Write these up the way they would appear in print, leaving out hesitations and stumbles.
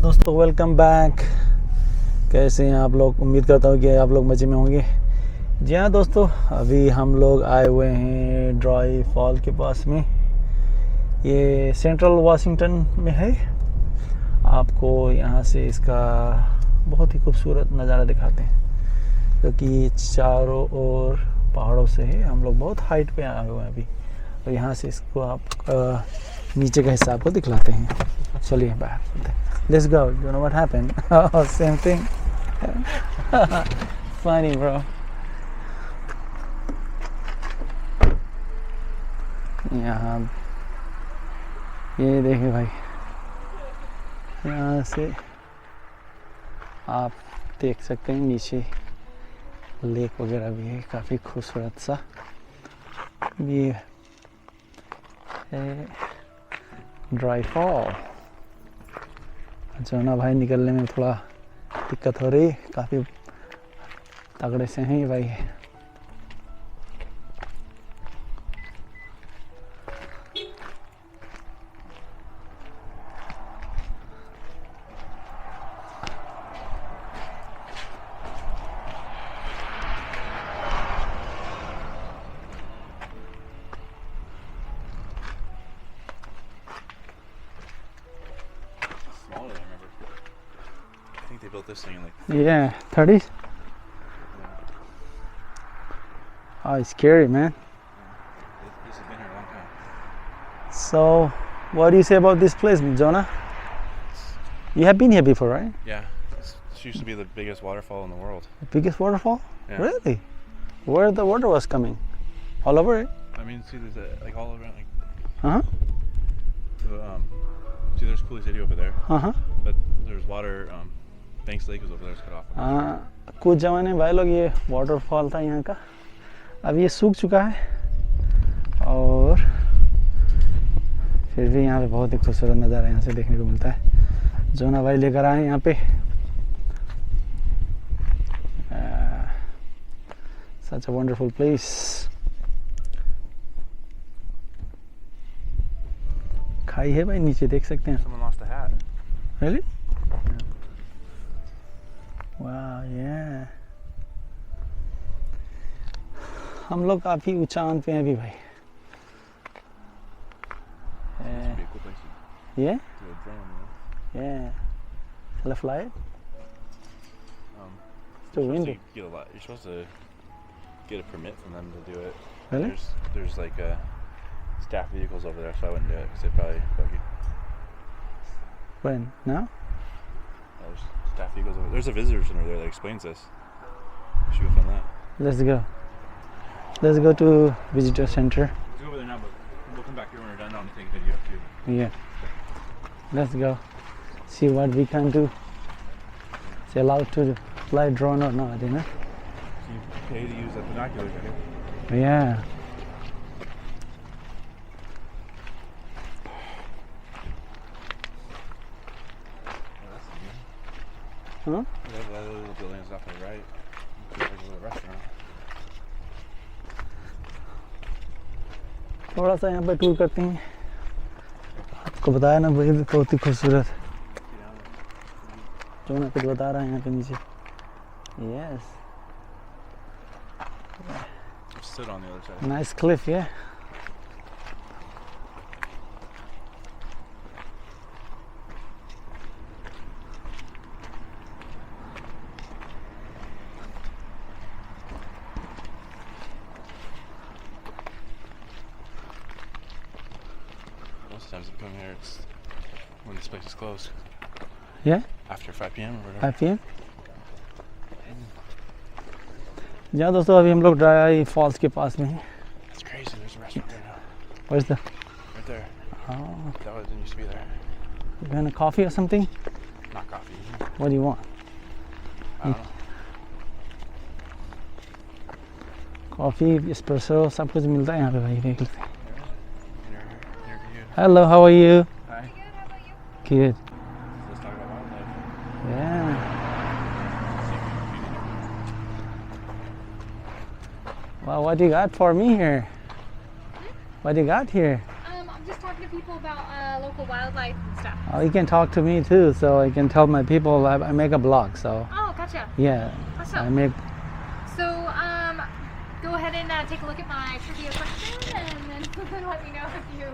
दोस्तों welcome back. कैसे हैं आप लोग? उम्मीद करता हूँ कि आप लोग मज़े में होंगे। जी हाँ दोस्तों, अभी हम लोग आए हुए हैं ड्राई फॉल के पास में। ये सेंट्रल वाशिंगटन में है। आपको यहाँ से इसका बहुत ही खूबसूरत नज़ारा दिखाते हैं, क्योंकि चारों ओर पहाड़ों से है। हम लोग बहुत हाइट पे आए हुए हैं अभी, और यहाँ से इसको आप नीचे का हिस्सा आपको दिखलाते हैं। चलिए बाहर, let's go. You know what happened? Oh, same thing. Funny, bro. यहाँ ये देखिए भाई, यहाँ से आप देख सकते हैं नीचे लेक वगैरह भी है। काफ़ी खूबसूरत सा भी है। ड्राई फॉल जो ना भाई, निकलने में थोड़ा दिक्कत हो रही, काफ़ी तगड़े से हैं ये भाई। They built this thing in like 30s. Oh, it's scary, man. this has been here a long time. So, what do you say about this place, Jonah? You have been here before, right? Yeah, this used to be the biggest waterfall in the world. The biggest waterfall? Yeah. Really? Where the water was coming? All over it? I mean, see, there's like all around, like Uh-huh. see, there's Coulee City over there, Uh-huh. but there's water. Banks Lake is over there, it's cut off. हाँ, कुछ ज़माने भाई लोग ये waterfall था यहाँ का। अब ये सूख चुका है, और फिर भी यहाँ पे बहुत ही खूबसूरत नज़ारा यहाँ से देखने को मिलता है। जोना भाई लेकर आए यहाँ पे। Such a wonderful place. खाई है भाई, नीचे देख सकते हैं। Someone lost a hat. Really? Wow, yeah. हम लोग काफ़ी ऊंचाई पे हैं अभी भाई। This would be a cool place to Yeah? do a drone, you know? Yeah. Shall I fly it? It's too You're supposed windy. to get you're supposed to get a permit from them to do it. Really? There's like staff vehicles over there, so I wouldn't do it because they probably bug you. When? Now? There's staff vehicles over there. There's a visitor center there that explains this. You should go find that. Let's go. Let's go to visitor center. Let's go over there now, but we'll come back here when we're done. I'm gonna take a video too. Yeah. Let's go. See what we can do. It's allowed to fly drone or not, you know? So you pay to use the binoculars, I guess. Yeah. Huh? That little building is off to the right. There's a little restaurant. थोड़ा सा यहाँ पे tour करते हैं। आपको बताया ना भाई, बहुत ही खूबसूरत। जो ना कुछ बता रहा है यहाँ पे नीचे। Yes. Sit on the other side. Nice cliff, yeah. Most times I come here, it's when this place is closed. Yeah? After 5 p.m. or whatever. 5 p.m. जहाँ दोस्तों अभी हम लोग ड्राई फॉल्स के पास में हैं। It's crazy. There's a restaurant there now. Where's the? Right there. Oh, That didn't used to be there. you want a coffee or something? Not coffee. What do you want? I don't know. Coffee, espresso, सब कुछ मिलता है यहाँ पे भाई, देख लेते हैं। Near to you. Hello, how are you? Hi. Good. Let's talk about wildlife. Yeah. Well, what do you got for me here? What do you got here? I'm just talking to people about local wildlife and stuff. You can talk to me too, so I can tell my people I make a blog. So Oh, gotcha. yeah, I Awesome. make. So, go ahead and take a look at my trivia question, and then let me know if you.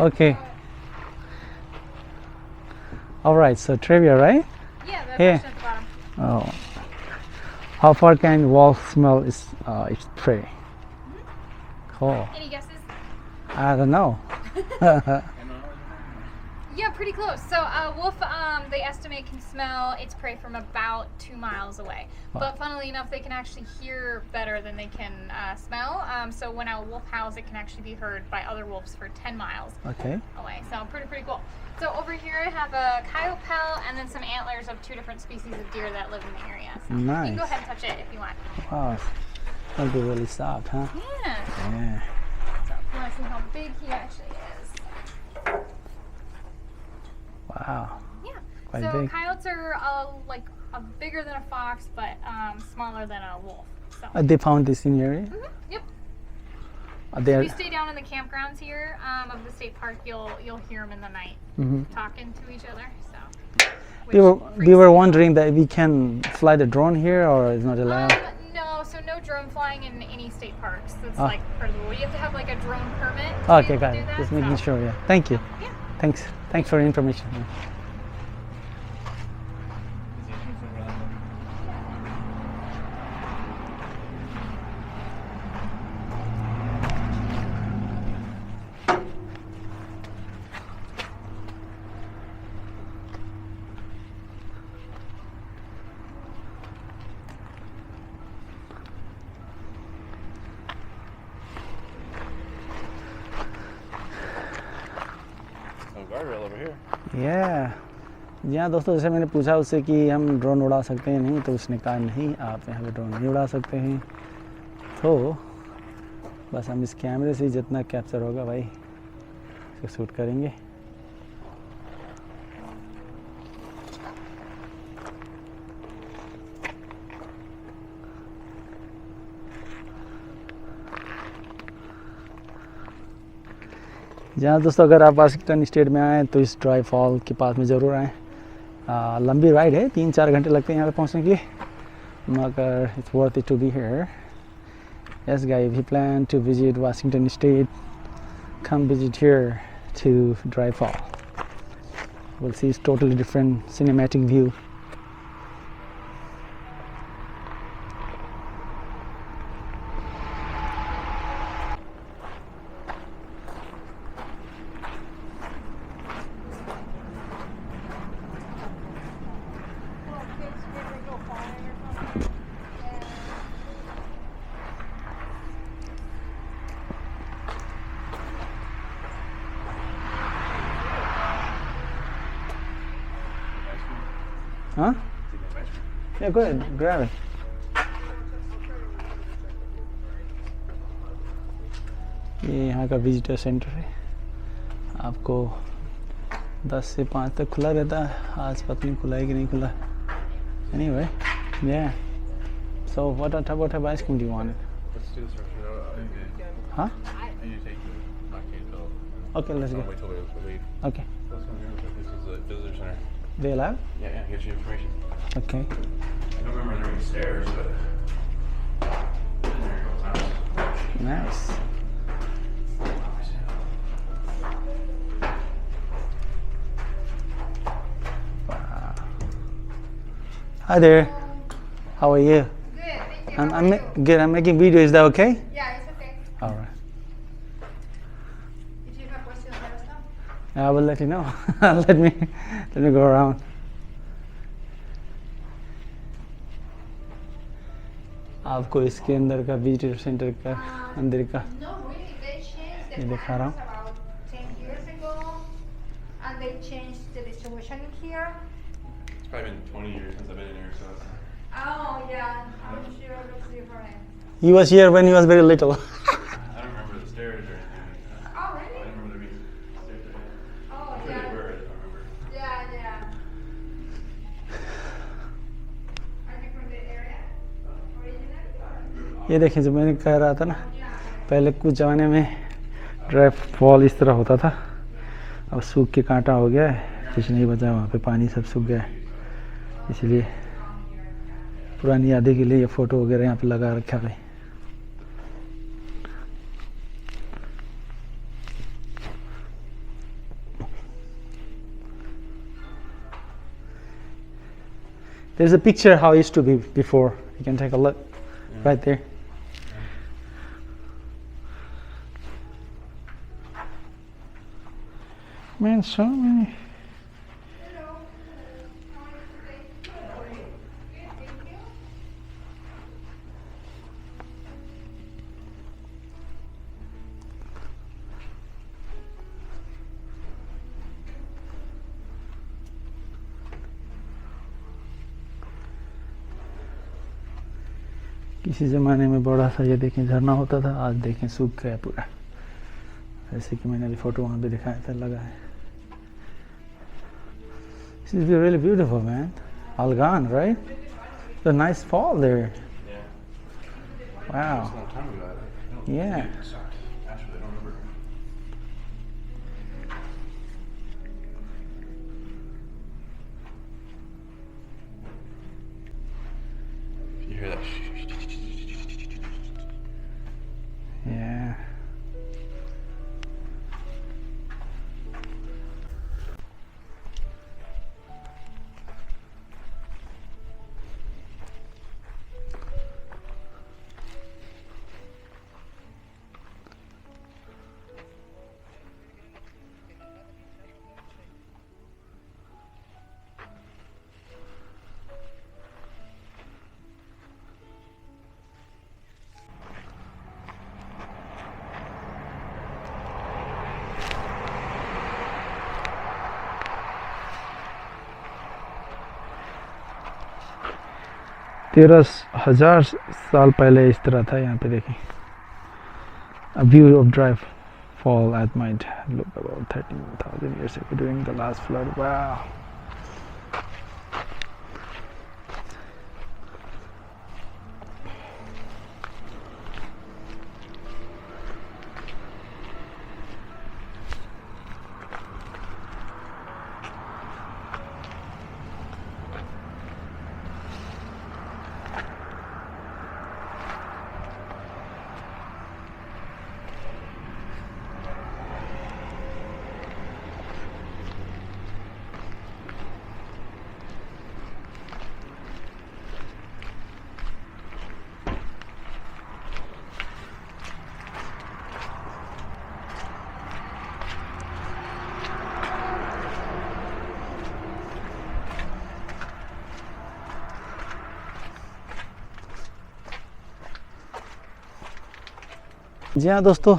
Okay. All right. So trivia, right? Yeah, the Here. question at the bottom. Oh. How far can wolf smell its prey? Cool. Any guesses? I don't know. Yeah, pretty close. So, wolf, they estimate can smell its prey from about 2 miles away. Wow. But funnily enough, they can actually hear better than they can smell. So when a wolf howls, it can actually be heard by other wolves for 10 miles Okay. away. So pretty cool. So over here I have a coyote pelt and then some antlers of 2 different species of deer that live in the area. So you Nice. can go ahead and touch it if you want. Wow. That'll be really soft, huh? Yeah. Yeah. So if you want to see how big he actually is. Wow. Yeah. Quite so big. coyotes are bigger than a fox, but smaller than a wolf. So. They found this in your area? Mhm, Yep. Are they? If you stay down in the campgrounds here of the state park, you'll hear them in the night talking to each other. So. We were which freaks wondering that we can fly the drone here, or it's not allowed. No, so no drone flying in any state parks. That's Ah. like part of the rule. You have to have like a drone permit. to be Okay, able to got do it. that, Just making so- sure. Yeah. Thank you. Yeah. Thanks for the information. No guardrail over here. Yeah. यहाँ दोस्तों जैसे मैंने पूछा उससे कि हम drone उड़ा सकते हैं नहीं, तो उसने कहा नहीं, आप यहाँ पे ड्रोन नहीं उड़ा सकते हैं। तो बस हम इस कैमरे से जितना कैप्चर होगा भाई इसको शूट करेंगे। जहाँ दोस्तों अगर आप वाशिंगटन स्टेट में आएँ तो इस ड्राई फॉल के पास में ज़रूर आएँ। लंबी राइड है, 3-4 घंटे लगते हैं यहाँ पे पहुँचने के लिए, मगर it's worth it to be here. Yes guys, if you plan to visit Washington State, come visit here to Dry Fall. We'll see it's totally different cinematic view. Huh? Yeah, go ahead, grab it. ये यहाँ का visitor centre है, आपको 10 से 5 तक खुला रहता है। आज पता नहीं खुला है कि नहीं खुला। Anyway, yeah. So what type of ice cream do you want? Let's do this first. Huh? I need to take the blockade bill. Okay, let's go. Wait till we leave. Okay. This is the visitor center. They allowed? Yeah, get you information. Okay. I don't remember there being stairs, but I've been there a couple times. Nice. Wow. Hi there. How are you? Good, thank you. I'm good. I'm making video. Is that okay? Yeah, it's okay. All right. If you have questions, let us know. I will let you know. let me go around. आपको इसके अंदर का visitor centre का अंदर का No, really, they changed ये the दिखा रहा plans हूँ। about 10 years ago, and they changed the distribution here. It's probably been 20 years since I've been in here, so it's, Oh, yeah, I'm sure it looks different. He was here when he was very little. I don't remember the stairs or anything. Oh, I really? don't remember there being stairs there. Oh, I'm sure yeah. there were, I don't remember. Yeah, yeah. Are you from the area originally? ये देखिए, जो मैंने कह रहा था ना, पहले कुछ ज़माने में ड्राई फॉल इस तरह होता था, अब सूख के कांटा हो गया है, कुछ नहीं बचा वहाँ पे, पानी सब सूख गया है। इसलिए पुरानी यादें के लिए ये फ़ोटो वगैरह यहाँ पे लगा रखा है। There's a picture how it used to be before. You can take a look right there. Man, so many. किसी ज़माने में बड़ा सा ये देखें झरना होता था, आज देखें सूख गया पूरा। जैसे कि मैंने अभी फ़ोटो वहाँ पे दिखाया था, लगा है। This is really beautiful, man. All gone, right? It's a nice fall there. Yeah. Wow. It's a long time ago. I don't Yeah. think it sucked. Actually, I don't remember. You hear that? Yeah. तेरह हजार साल पहले इस तरह था। यहाँ पे देखें, a view of dry fall at might look about 13,000 years ago during the last flood. Wow. जी हाँ दोस्तों,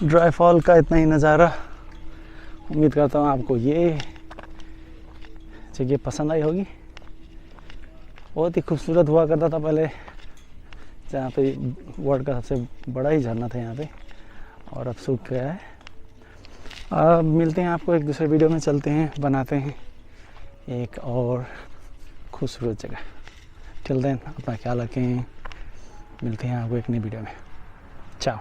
ड्राई फॉल का इतना ही नज़ारा। उम्मीद करता हूँ आपको ये जगह पसंद आई होगी। बहुत ही खूबसूरत हुआ करता था पहले, जहाँ पे वर्ल्ड का सबसे बड़ा ही झरना था यहाँ पे, और अब सूख गया है। अब मिलते हैं आपको एक दूसरे वीडियो में, चलते हैं बनाते हैं एक और खूबसूरत जगह। टिल देन अपना ख्याल रखें, मिलते हैं आपको एक नई वीडियो में। Ciao.